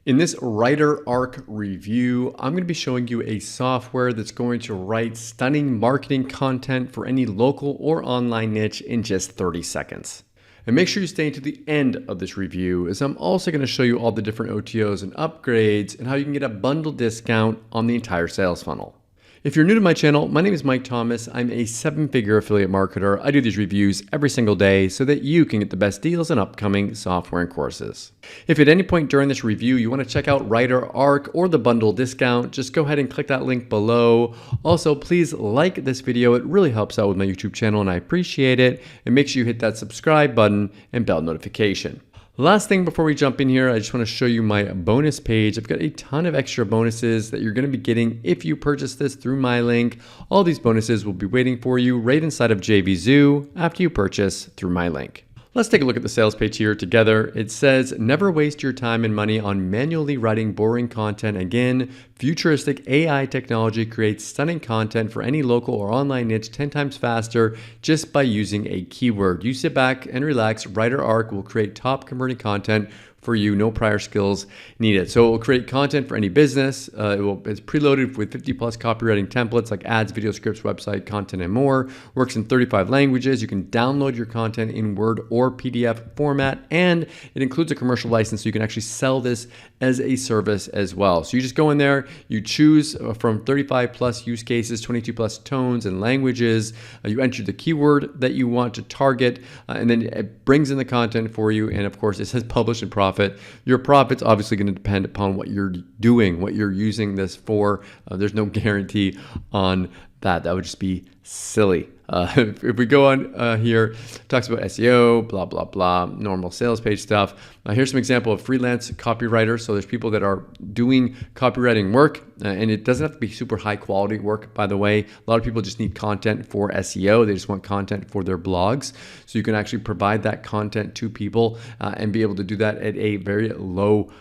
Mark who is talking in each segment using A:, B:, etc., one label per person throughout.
A: In this WriterArc review, I'm going to be showing you a software that's going to write stunning marketing content for any local or online niche in just 30 seconds. And make sure you stay to the end of this review, as I'm also going to show you all the different OTOs and upgrades and how you can get a bundle discount on the entire sales funnel. If you're new to my channel, my name is Mike Thomas. I'm a 7-figure affiliate marketer. I do these reviews every single day so that you can get the best deals on upcoming software and courses. If at any point during this review you want to check out WriterArc or the bundle discount, just go ahead and click that link below. Also, please like this video. It really helps out with my YouTube channel and I appreciate it. And make sure you hit that subscribe button and bell notification. Last thing before we jump in here, I just want to show you my bonus page. I've got a ton of extra bonuses that you're going to be getting if you purchase this through my link. All these bonuses will be waiting for you right inside of JVZoo after you purchase through my link. Let's take a look at the sales page here together. It says, never waste your time and money on manually writing boring content again. Futuristic AI technology creates stunning content for any local or online niche 10 times faster just by using a keyword. You sit back and relax. WriterArc will create top converting content for you, no prior skills needed. So it will create content for any business. It's preloaded with 50 plus copywriting templates like ads, video scripts, website content, and more. Works in 35 languages. You can download your content in Word or PDF format, and it includes a commercial license so you can actually sell this as a service as well. So you just go in there, you choose from 35 plus use cases, 22 plus tones and languages. You enter the keyword that you want to target, and then it brings in the content for you. And of course, it says publish and profit. Your profit's obviously going to depend upon what you're doing, what you're using this for. There's no guarantee on that. That would just be silly. If we go on here, it talks about SEO, blah, blah, blah, normal sales page stuff. Here's some example of freelance copywriters. So there's people that are doing copywriting work, and it doesn't have to be super high quality work, by the way. A lot of people just need content for SEO. They just want content for their blogs. So you can actually provide that content to people and be able to do that at a very low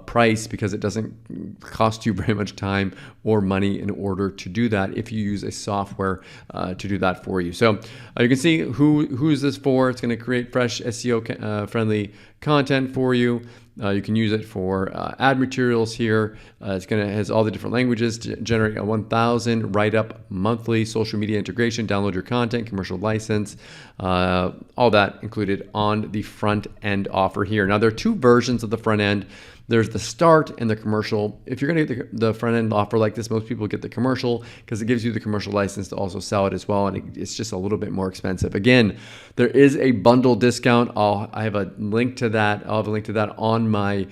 A: price, because it doesn't cost you very much time or money in order to do that if you use a software to do that for you. So you can see who's this for. It's going to create fresh SEO friendly content for you. You can use it for ad materials here. Has all the different languages to generate a 1,000 write-up monthly, social media integration, download your content, commercial license, all that included on the front end offer here. Now there are two versions of the front end. There's the start and the commercial. If you're going to get the front end offer like this, most people get the commercial because it gives you the commercial license to also sell it as well, and it's just a little bit more expensive. Again, there is a bundle discount. I have a link to that. I'll have a link to that on my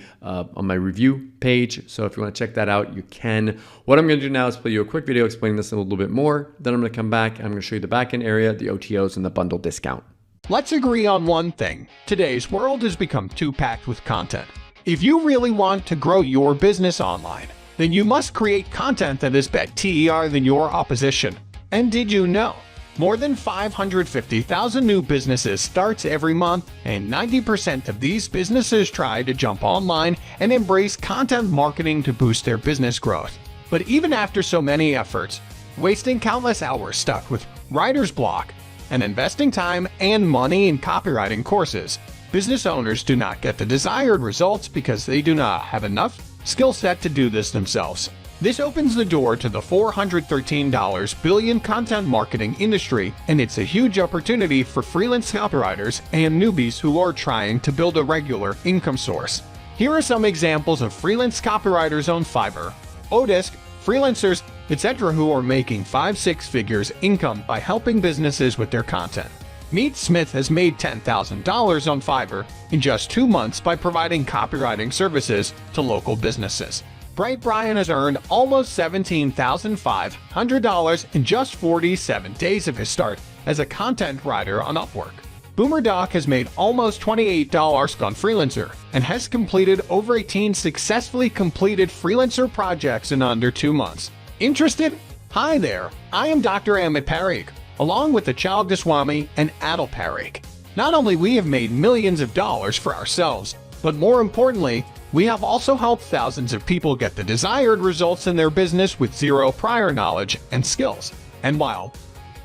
A: review page. So if you want to check that out, you can. What I'm going to do now is play you a quick video explaining this a little bit more. Then I'm going to come back and I'm going to show you the backend area, the OTOs, and the bundle discount.
B: Let's agree on one thing. Today's world has become too packed with content. If you really want to grow your business online, then you must create content that is better than your opposition. And did you know? More than 550,000 new businesses starts every month, and 90% of these businesses try to jump online and embrace content marketing to boost their business growth. But even after so many efforts, wasting countless hours stuck with writer's block, and investing time and money in copywriting courses, business owners do not get the desired results because they do not have enough skill set to do this themselves. This opens the door to the $413 billion content marketing industry, and it's a huge opportunity for freelance copywriters and newbies who are trying to build a regular income source. Here are some examples of freelance copywriters on Fiverr, Odesk, freelancers, etc. who are making 5-6 figures income by helping businesses with their content. Meet Smith has made $10,000 on Fiverr in just 2 months by providing copywriting services to local businesses. Bright Brian has earned almost $17,500 in just 47 days of his start as a content writer on Upwork. Boomer Doc has made almost $28 on Freelancer and has completed over 18 successfully completed freelancer projects in under 2 months. Interested? Hi there, I am Dr. Amit Parikh, along with Achal Goswami and Adil Parikh. Not only we have made millions of dollars for ourselves, but more importantly, we have also helped thousands of people get the desired results in their business with zero prior knowledge and skills. And while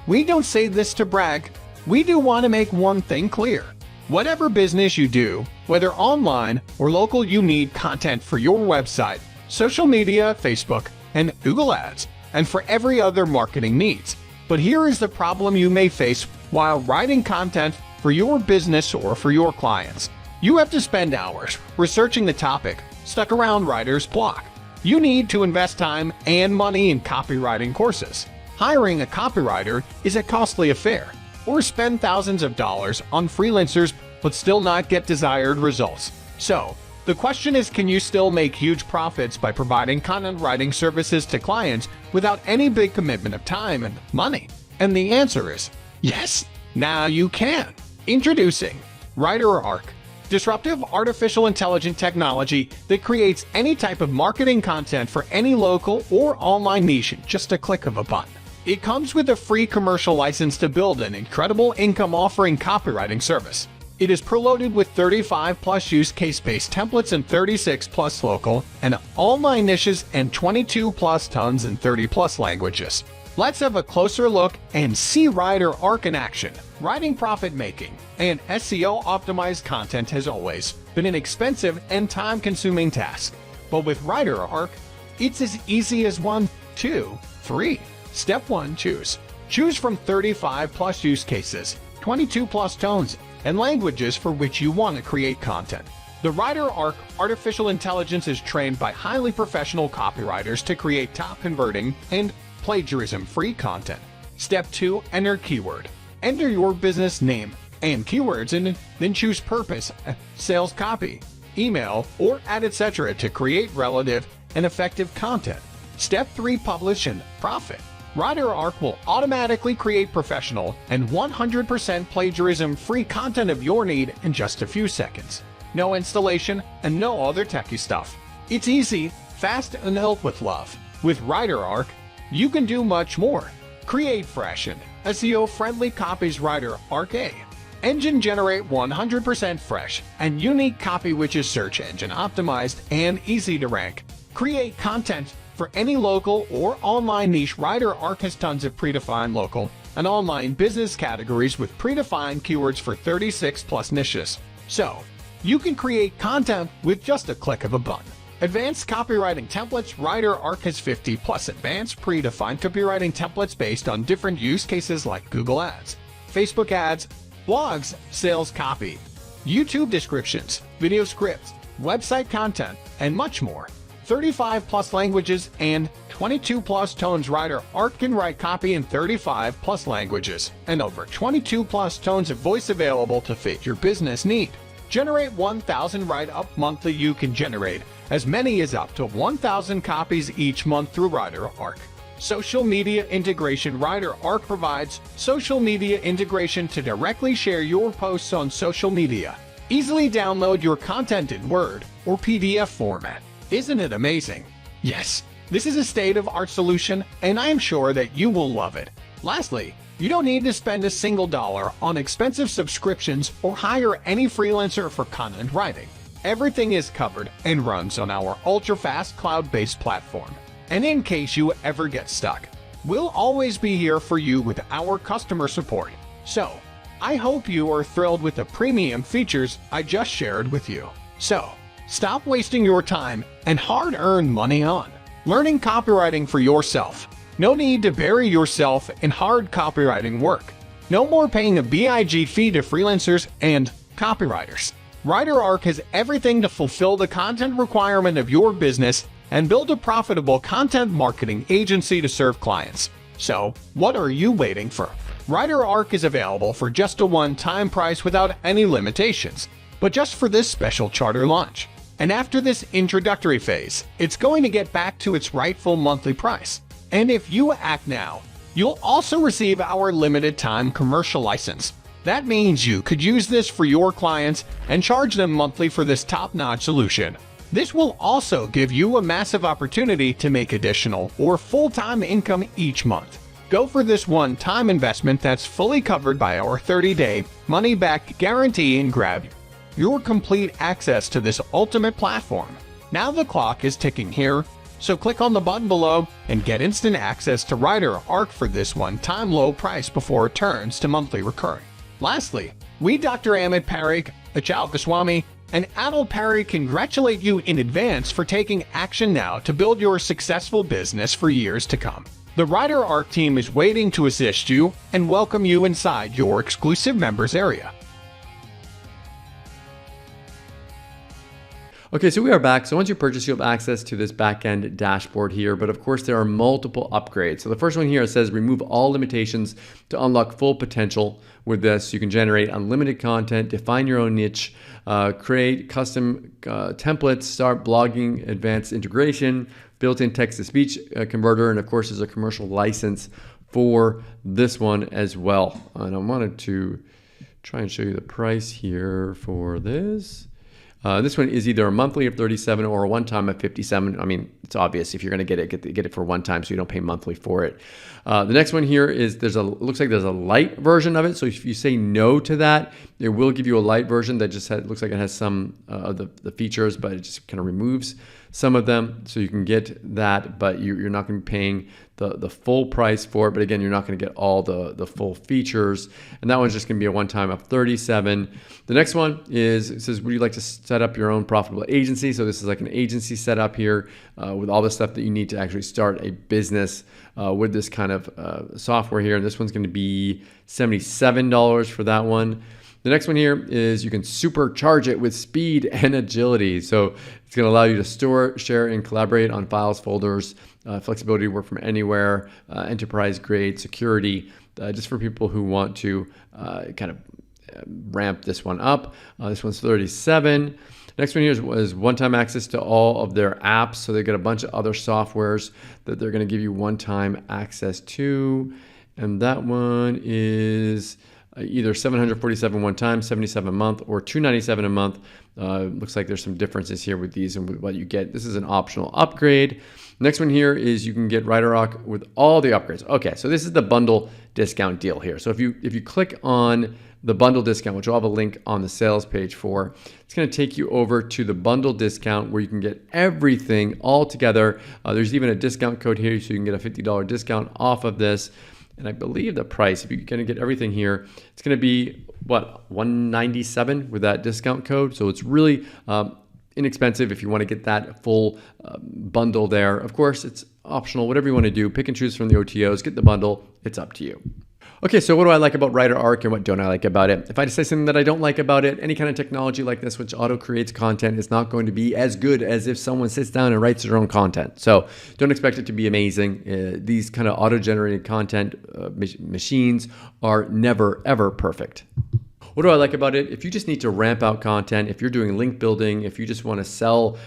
B: we don't say this to brag, we do want to make one thing clear. Whatever business you do, whether online or local, you need content for your website, social media, Facebook, and Google Ads, and for every other marketing needs. But here is the problem you may face while writing content for your business or for your clients. You have to spend hours researching the topic stuck around writer's block. You need to invest time and money in copywriting courses. Hiring a copywriter is a costly affair, or spend thousands of dollars on freelancers but still not get desired results. So, the question is, can you still make huge profits by providing content writing services to clients without any big commitment of time and money? And the answer is yes, now you can. Introducing WriterArc, disruptive artificial intelligence technology that creates any type of marketing content for any local or online niche in just a click of a button. It comes with a free commercial license to build an incredible income-offering copywriting service. It is preloaded with 35+ use case-based templates and 36+ local and online niches and 22+ tons and 30+ languages. Let's have a closer look and see WriterArc in action. Writing profit-making and SEO-optimized content has always been an expensive and time-consuming task. But with WriterArc, it's as easy as 1, 2, 3. Step 1. Choose. Choose from 35+ use cases, 22+ tones, and languages for which you want to create content. The WriterArc artificial intelligence is trained by highly professional copywriters to create top-converting and plagiarism-free content. Step 2. Enter keyword. Enter your business name and keywords and then choose purpose, sales copy, email, or ad, etc. to create relative and effective content. Step 3. Publish and profit. WriterArc will automatically create professional and 100% plagiarism-free content of your need in just a few seconds. No installation and no other techie stuff. It's easy, fast, and built with love. With WriterArc, you can do much more. Create fresh and SEO-friendly copies. WriterArc A. Engine generate 100% fresh and unique copy which is search engine optimized and easy to rank. Create content for any local or online niche. WriterArc has tons of predefined local and online business categories with predefined keywords for 36+ niches. So, you can create content with just a click of a button. Advanced copywriting templates. WriterArc has 50+ advanced predefined copywriting templates based on different use cases like Google Ads, Facebook ads, blogs, sales copy, YouTube descriptions, video scripts, website content, and much more. 35+ languages and 22+ tones. WriterArc can write copy in 35+ languages and over 22+ tones of voice available to fit your business need. Generate 1,000 write-up monthly. You can generate as many as up to 1,000 copies each month through WriterArc. Social media integration. WriterArc provides social media integration to directly share your posts on social media. Easily download your content in Word or PDF format. Isn't it amazing? Yes, this is a state-of-the-art solution, and I am sure that you will love it. Lastly, you don't need to spend a single dollar on expensive subscriptions or hire any freelancer for content writing. Everything is covered and runs on our ultra-fast cloud-based platform. And in case you ever get stuck, we'll always be here for you with our customer support. So, I hope you are thrilled with the premium features I just shared with you. So, stop wasting your time and hard-earned money on learning copywriting for yourself. No need to bury yourself in hard copywriting work. No more paying a big fee to freelancers and copywriters. WriterArc has everything to fulfill the content requirement of your business and build a profitable content marketing agency to serve clients. So, what are you waiting for? WriterArc is available for just a one-time price without any limitations, but just for this special charter launch. And after this introductory phase, it's going to get back to its rightful monthly price. And if you act now, you'll also receive our limited time commercial license. That means you could use this for your clients and charge them monthly for this top-notch solution. This will also give you a massive opportunity to make additional or full-time income each month. Go for this one-time investment that's fully covered by our 30-day money-back guarantee and grab your complete access to this ultimate platform. Now the clock is ticking here, so click on the button below and get instant access to WriterArc for this one-time low price before it turns to monthly recurring. Lastly, We, Dr. Amit Parikh, Achal Goswami, and Anil Parikh congratulate you in advance for taking action now to build your successful business for years to come. The WriterArc team is waiting to assist you and welcome you inside your exclusive members area.
A: Okay, so we are back. So once you purchase, you'll have access to this backend dashboard here, but of course there are multiple upgrades. So the first one here, it says remove all limitations to unlock full potential. With this, you can generate unlimited content, define your own niche, create custom templates, start blogging, advanced integration, built-in text-to-speech converter, and of course there's a commercial license for this one as well. And I wanted to try and show you the price here for this. This one is either a monthly of $37 or a one-time of $57. I mean, it's obvious if you're going to get it for one time, so you don't pay monthly for it. The next one here is looks like there's a light version of it. So if you say no to that, it will give you a light version that just looks like it has some of the features, but it just kind of removes some of them. So you can get that, but you're not going to be paying the full price for it. But again, you're not going to get all the full features. And that one's just going to be a one-time of $37. The next one is, it says, would you like to set up your own profitable agency? So this is like an agency setup here with all the stuff that you need to actually start a business with this kind of software here. And this one's going to be $77 for that one. The next one here is you can supercharge it with speed and agility. So it's going to allow you to store, share, and collaborate on files, folders, flexibility to work from anywhere, enterprise grade security, just for people who want to kind of ramp this one up. This one's $37. Next one here is one-time access to all of their apps. So they've got a bunch of other softwares that they're going to give you one-time access to. And that one is either $747 one time, $77 a month, or $297 a month. Looks like there's some differences here with these and with what you get. This is an optional upgrade. Next one here is you can get WriterArc with all the upgrades. Okay, so this is the bundle discount deal here. So if you click on the bundle discount, which I'll have a link on the sales page for, it's going to take you over to the bundle discount where you can get everything all together. There's even a discount code here, so you can get a $50 discount off of this. And I believe the price, if you're going to get everything here, it's going to be, what, $197 with that discount code. So it's really inexpensive if you want to get that full bundle there. Of course, it's optional, whatever you want to do. Pick and choose from the OTOs, get the bundle. It's up to you. Okay, so what do I like about WriterArc and what don't I like about it? If I say something that I don't like about it, any kind of technology like this, which auto-creates content, is not going to be as good as if someone sits down and writes their own content. So don't expect it to be amazing. These kind of auto-generated content machines are never, ever perfect. What do I like about it? If you just need to ramp out content, if you're doing link building, if you just want to sell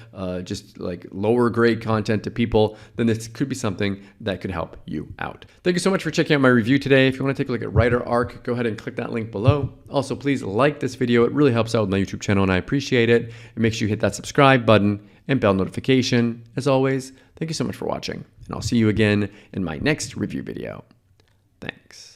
A: just like lower grade content to people, then this could be something that could help you out. Thank you so much for checking out my review today. If you want to take a look at WriterArc, go ahead and click that link below. Also, please like this video. It really helps out with my YouTube channel and I appreciate it. And make sure you hit that subscribe button and bell notification. As always, thank you so much for watching, and I'll see you again in my next review video. Thanks.